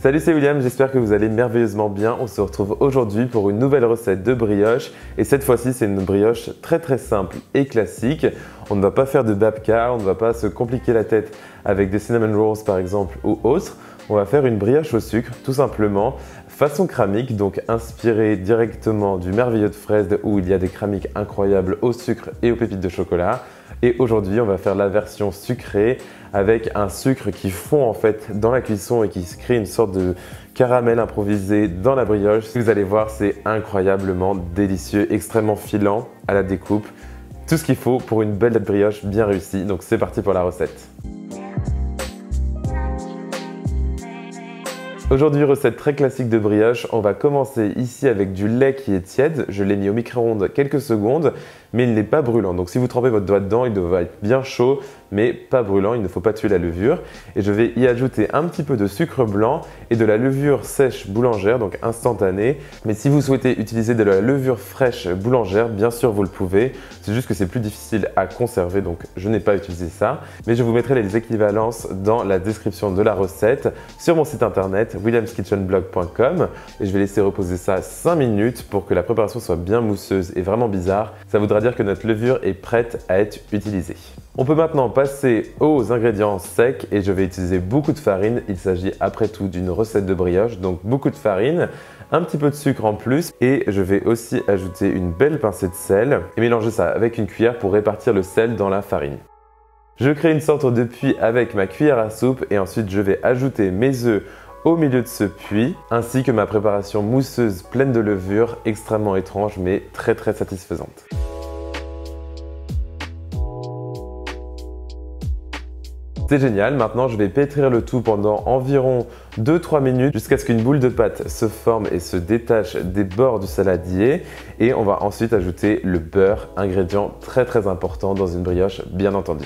Salut, c'est William, j'espère que vous allez merveilleusement bien. On se retrouve aujourd'hui pour une nouvelle recette de brioche et cette fois-ci c'est une brioche très simple et classique. On ne va pas faire de babka, on ne va pas se compliquer la tête avec des cinnamon rolls par exemple ou autres. On va faire une brioche au sucre tout simplement façon cramique, donc inspirée directement du merveilleux de Fresde où il y a des cramiques incroyables au sucre et aux pépites de chocolat. Et aujourd'hui on va faire la version sucrée avec un sucre qui fond en fait dans la cuisson et qui se crée une sorte de caramel improvisé dans la brioche. Vous allez voir, c'est incroyablement délicieux, extrêmement filant à la découpe. Tout ce qu'il faut pour une belle brioche bien réussie. Donc c'est parti pour la recette. Aujourd'hui, recette très classique de brioche. On va commencer ici avec du lait qui est tiède. Je l'ai mis au micro-ondes quelques secondes, mais il n'est pas brûlant. Donc si vous trempez votre doigt dedans, il doit être bien chaud, mais pas brûlant. Il ne faut pas tuer la levure. Et je vais y ajouter un petit peu de sucre blanc et de la levure sèche boulangère, donc instantanée. Mais si vous souhaitez utiliser de la levure fraîche boulangère, bien sûr vous le pouvez. C'est juste que c'est plus difficile à conserver, donc je n'ai pas utilisé ça. Mais je vous mettrai les équivalences dans la description de la recette sur mon site internet williamskitchenblog.com et je vais laisser reposer ça 5 minutes pour que la préparation soit bien mousseuse et vraiment bizarre. Ça voudra dire que notre levure est prête à être utilisée. On peut maintenant passer aux ingrédients secs et je vais utiliser beaucoup de farine. Il s'agit après tout d'une recette de brioche, donc beaucoup de farine, un petit peu de sucre en plus et je vais aussi ajouter une belle pincée de sel et mélanger ça avec une cuillère pour répartir le sel dans la farine. Je crée une sorte de puits avec ma cuillère à soupe et ensuite je vais ajouter mes œufs au milieu de ce puits, ainsi que ma préparation mousseuse pleine de levure, extrêmement étrange mais très satisfaisante. C'est génial, maintenant je vais pétrir le tout pendant environ 2-3 minutes jusqu'à ce qu'une boule de pâte se forme et se détache des bords du saladier et on va ensuite ajouter le beurre, ingrédient très important dans une brioche bien entendu.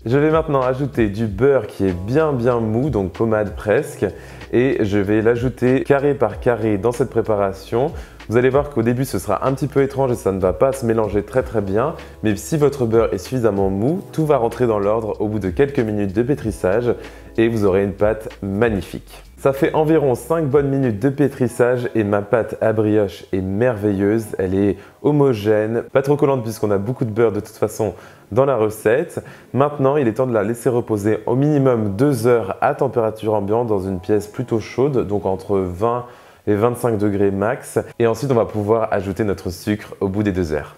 Je vais maintenant ajouter du beurre qui est bien mou, donc pommade presque, et je vais l'ajouter carré par carré dans cette préparation. Vous allez voir qu'au début ce sera un petit peu étrange et ça ne va pas se mélanger très bien, mais si votre beurre est suffisamment mou, tout va rentrer dans l'ordre au bout de quelques minutes de pétrissage et vous aurez une pâte magnifique. Ça fait environ 5 bonnes minutes de pétrissage et ma pâte à brioche est merveilleuse, elle est homogène, pas trop collante puisqu'on a beaucoup de beurre de toute façon dans la recette. Maintenant, il est temps de la laisser reposer au minimum 2 heures à température ambiante dans une pièce plutôt chaude, donc entre 20 et 25 degrés max. Et ensuite, on va pouvoir ajouter notre sucre au bout des 2 heures.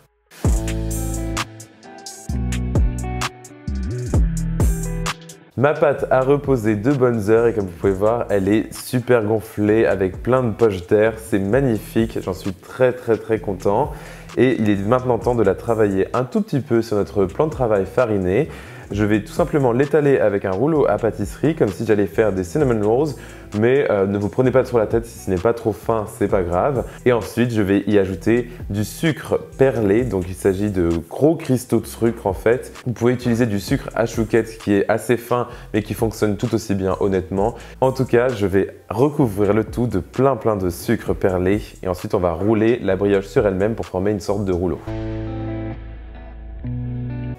Ma pâte a reposé 2 bonnes heures et comme vous pouvez voir, elle est super gonflée avec plein de poches d'air. C'est magnifique, j'en suis très content. Et il est maintenant temps de la travailler un tout petit peu sur notre plan de travail fariné. Je vais tout simplement l'étaler avec un rouleau à pâtisserie comme si j'allais faire des cinnamon rolls, mais ne vous prenez pas sur la tête si ce n'est pas trop fin, c'est pas grave. Et ensuite, je vais y ajouter du sucre perlé, donc il s'agit de gros cristaux de sucre en fait. Vous pouvez utiliser du sucre à chouquette qui est assez fin mais qui fonctionne tout aussi bien honnêtement. En tout cas, je vais recouvrir le tout de plein de sucre perlé et ensuite on va rouler la brioche sur elle-même pour former une sorte de rouleau.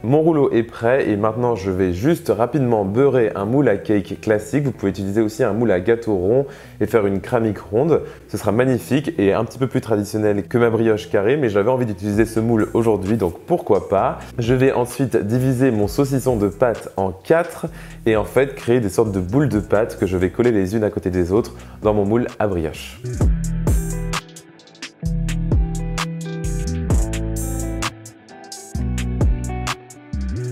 Mon rouleau est prêt et maintenant je vais juste rapidement beurrer un moule à cake classique. Vous pouvez utiliser aussi un moule à gâteau rond et faire une cramique ronde. Ce sera magnifique et un petit peu plus traditionnel que ma brioche carrée, mais j'avais envie d'utiliser ce moule aujourd'hui, donc pourquoi pas. Je vais ensuite diviser mon saucisson de pâte en 4 et en fait créer des sortes de boules de pâte que je vais coller les unes à côté des autres dans mon moule à brioche.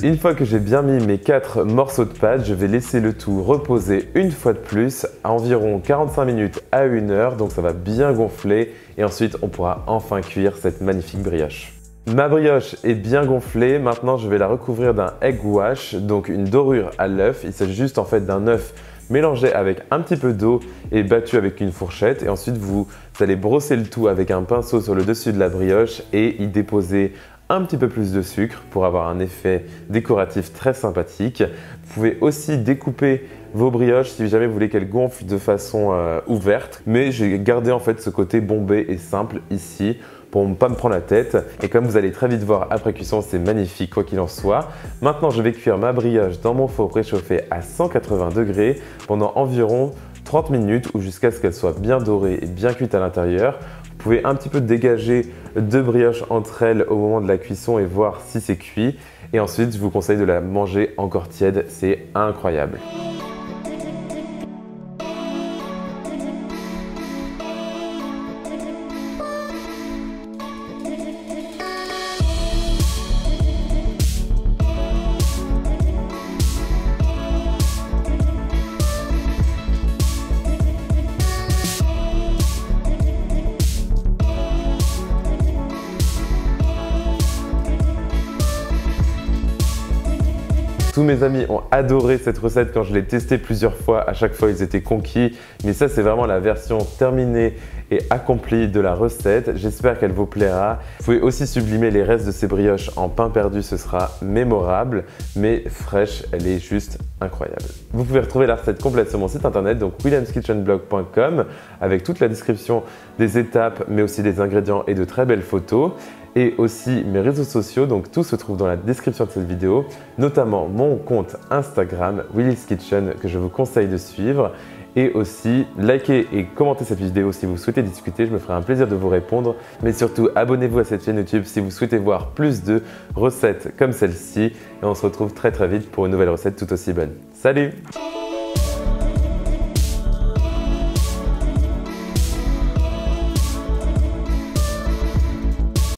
Une fois que j'ai bien mis mes 4 morceaux de pâte, je vais laisser le tout reposer une fois de plus à environ 45 minutes à 1 heure, donc ça va bien gonfler et ensuite on pourra enfin cuire cette magnifique brioche. Ma brioche est bien gonflée, maintenant je vais la recouvrir d'un egg wash, donc une dorure à l'œuf. Il s'agit juste en fait d'un œuf mélangé avec un petit peu d'eau et battu avec une fourchette et ensuite vous allez brosser le tout avec un pinceau sur le dessus de la brioche et y déposer un petit peu plus de sucre pour avoir un effet décoratif très sympathique. Vous pouvez aussi découper vos brioches si jamais vous voulez qu'elles gonflent de façon ouverte, mais j'ai gardé en fait ce côté bombé et simple ici pour ne pas me prendre la tête. Et comme vous allez très vite voir après cuisson, c'est magnifique quoi qu'il en soit. Maintenant, je vais cuire ma brioche dans mon four préchauffé à 180 degrés pendant environ 30 minutes ou jusqu'à ce qu'elle soit bien dorée et bien cuite à l'intérieur. Vous pouvez un petit peu dégager deux brioches entre elles au moment de la cuisson et voir si c'est cuit. Et ensuite, je vous conseille de la manger encore tiède, c'est incroyable. Tous mes amis ont adoré cette recette quand je l'ai testée plusieurs fois. À chaque fois, ils étaient conquis. Mais ça, c'est vraiment la version terminée et accomplie de la recette. J'espère qu'elle vous plaira. Vous pouvez aussi sublimer les restes de ces brioches en pain perdu. Ce sera mémorable, mais fraîche. Elle est juste incroyable. Vous pouvez retrouver la recette complète sur mon site internet, donc williamskitchenblog.com, avec toute la description des étapes, mais aussi des ingrédients et de très belles photos. Et aussi mes réseaux sociaux, donc tout se trouve dans la description de cette vidéo, notamment mon compte Instagram, Willy's Kitchen, que je vous conseille de suivre. Et aussi, likez et commentez cette vidéo si vous souhaitez discuter, je me ferai un plaisir de vous répondre. Mais surtout, abonnez-vous à cette chaîne YouTube si vous souhaitez voir plus de recettes comme celle-ci. Et on se retrouve très vite pour une nouvelle recette tout aussi bonne. Salut!